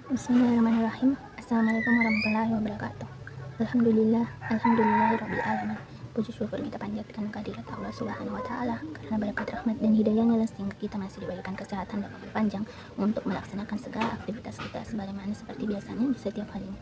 Bismillahirrahmanirrahim. Assalamualaikum warahmatullahi wabarakatuh. Alhamdulillahirabbil alamin. Puji syukur kita panjatkan kehadirat Allah Subhanahu wa taala karena berkat rahmat dan hidayahnya lah sehingga kita masih diberikan kesehatan dan umur panjang untuk melaksanakan segala aktivitas kita sebagaimana seperti biasanya di setiap harinya.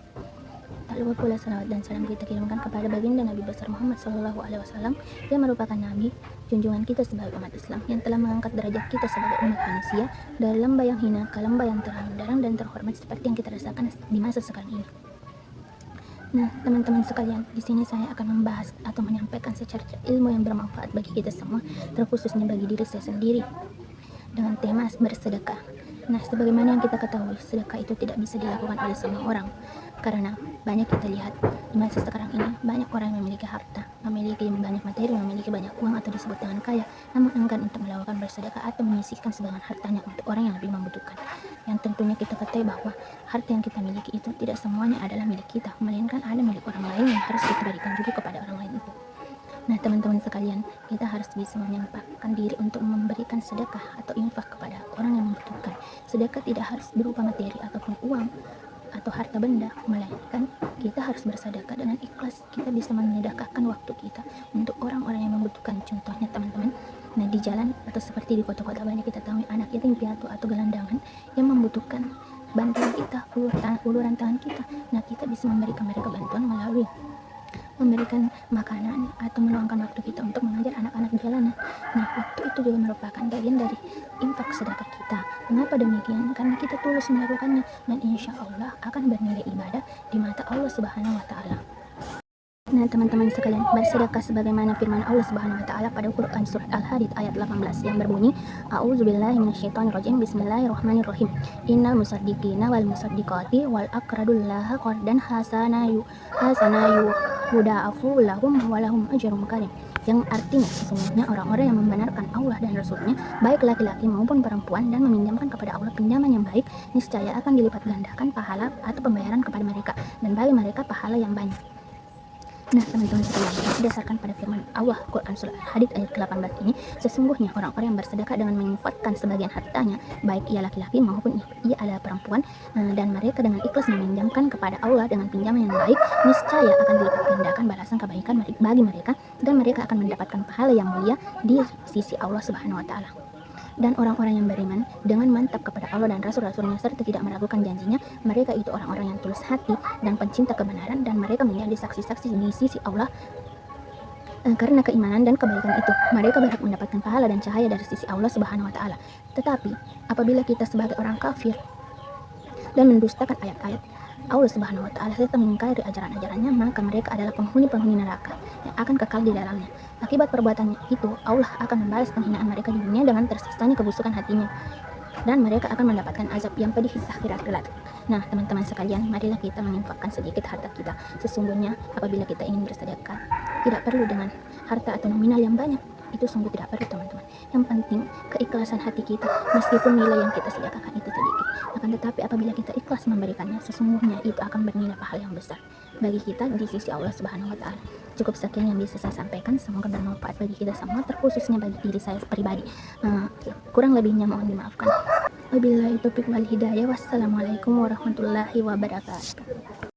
Tak lupa pula salawat dan salam kita kirimkan kepada baginda Nabi besar Muhammad Sallallahu Alaihi Wasallam yang merupakan Nabi junjungan kita sebagai umat Islam yang telah mengangkat derajat kita sebagai umat manusia dari lembah yang hina ke lembah yang terang dan terhormat seperti yang kita rasakan di masa sekarang ini. Nah, teman-teman sekalian, di sini saya akan membahas atau menyampaikan secerca ilmu yang bermanfaat bagi kita semua, terkhususnya bagi diri saya sendiri, dengan tema bersedekah. Nah, sebagaimana yang kita ketahui, sedekah itu tidak bisa dilakukan oleh semua orang. Karena banyak kita lihat di masa sekarang ini, banyak orang yang memiliki harta, memiliki banyak materi, memiliki banyak uang atau disebut dengan kaya, namun enggan untuk melakukan bersedekah atau menyisihkan sebagian hartanya untuk orang yang lebih membutuhkan. Yang tentunya kita ketahui bahwa harta yang kita miliki itu tidak semuanya adalah milik kita, melainkan ada milik orang lain yang harus kita berikan juga kepada orang lain itu. Nah, teman-teman sekalian, kita harus bisa menyempatkan diri untuk memberikan sedekah atau infak kepada orang yang membutuhkan. Sedekah tidak harus berupa materi ataupun uang atau harta benda, melainkan kita harus bersedekah dengan ikhlas. Kita bisa menyedekahkan waktu kita untuk orang-orang yang membutuhkan. Contohnya teman-teman, nah di jalan atau seperti di kota-kota banyak kita tahu anak yatim piatu atau gelandangan yang membutuhkan bantuan kita, uluran tangan kita. Nah, kita bisa memberikan mereka bantuan melalui memberikan makanan atau meluangkan waktu kita untuk mengajar anak-anak jalanan. Nah, waktu itu juga merupakan bagian dari infak sedekah kita. Mengapa demikian? Karena kita tulus melakukannya dan insya Allah akan bernilai ibadah di mata Allah Subhanahu wa taala. Nah, teman-teman sekalian, bersedekah sebagaimana firman Allah Subhanahu wa taala pada Quran surat Al-Hadid ayat 18 yang berbunyi, A'udzubillahi minasyaitonirrajim, bismillahirrahmanirrahim. Innal musaddiqina wal musaddiqati wal aqradullaha qardan hasanayu yuda'afu lahum wa lahum ajrun karim. Yang artinya sesungguhnya orang-orang yang membenarkan Allah dan Rasulnya, baik laki-laki maupun perempuan, dan meminjamkan kepada Allah pinjaman yang baik, niscaya akan dilipat gandakan pahala atau pembayaran kepada mereka, dan bagi mereka pahala yang banyak. Nah, teman-teman sekalian, berdasarkan pada firman Allah Quran Surah Al-Hadid ayat ke-18 ini, sesungguhnya orang-orang yang bersedekah dengan menginfakkan sebagian hartanya, baik ia laki-laki maupun ia adalah perempuan, dan mereka dengan ikhlas meminjamkan kepada Allah dengan pinjaman yang baik, niscaya akan dilipat gandakan balasan kebaikan bagi mereka, dan mereka akan mendapatkan pahala yang mulia di sisi Allah Subhanahu wa taala. Dan orang-orang yang beriman dengan mantap kepada Allah dan Rasul-Rasulnya serta tidak meragukan janjinya, mereka itu orang-orang yang tulus hati dan pencinta kebenaran, dan mereka menjadi saksi-saksi di sisi Allah. Karena keimanan dan kebaikan itu, mereka berhak mendapatkan pahala dan cahaya dari sisi Allah Subhanahu wa taala. Tetapi apabila kita sebagai orang kafir dan mendustakan ayat-ayat Allah Subhanahu wa taala serta mengingkari ajaran-ajarannya, maka mereka adalah penghuni-penghuni neraka yang akan kekal di dalamnya. Akibat perbuatannya itu, Allah akan membalas penghinaan mereka di dunia dengan tersiksanya kebusukan hatinya, dan mereka akan mendapatkan azab yang pedih di akhirat kelak. Nah, teman-teman sekalian, marilah kita menginfakkan sedikit harta kita. Sesungguhnya apabila kita ingin bersedekah, tidak perlu dengan harta atau nominal yang banyak. Itu sungguh tidak perlu, teman-teman. Yang penting keikhlasan hati kita, meskipun nilai yang kita sedekahkan itu sedikit. Akan tetapi apabila kita ikhlas memberikannya, sesungguhnya itu akan bernilai pahala yang besar bagi kita di sisi Allah Subhanahu wa taala. Cukup sekian yang bisa saya sampaikan, semoga bermanfaat bagi kita semua, terkhususnya bagi diri saya pribadi. Kurang lebihnya mohon dimaafkan. Wabillahi taufiq wal hidayah. Wassalamualaikum warahmatullahi wabarakatuh.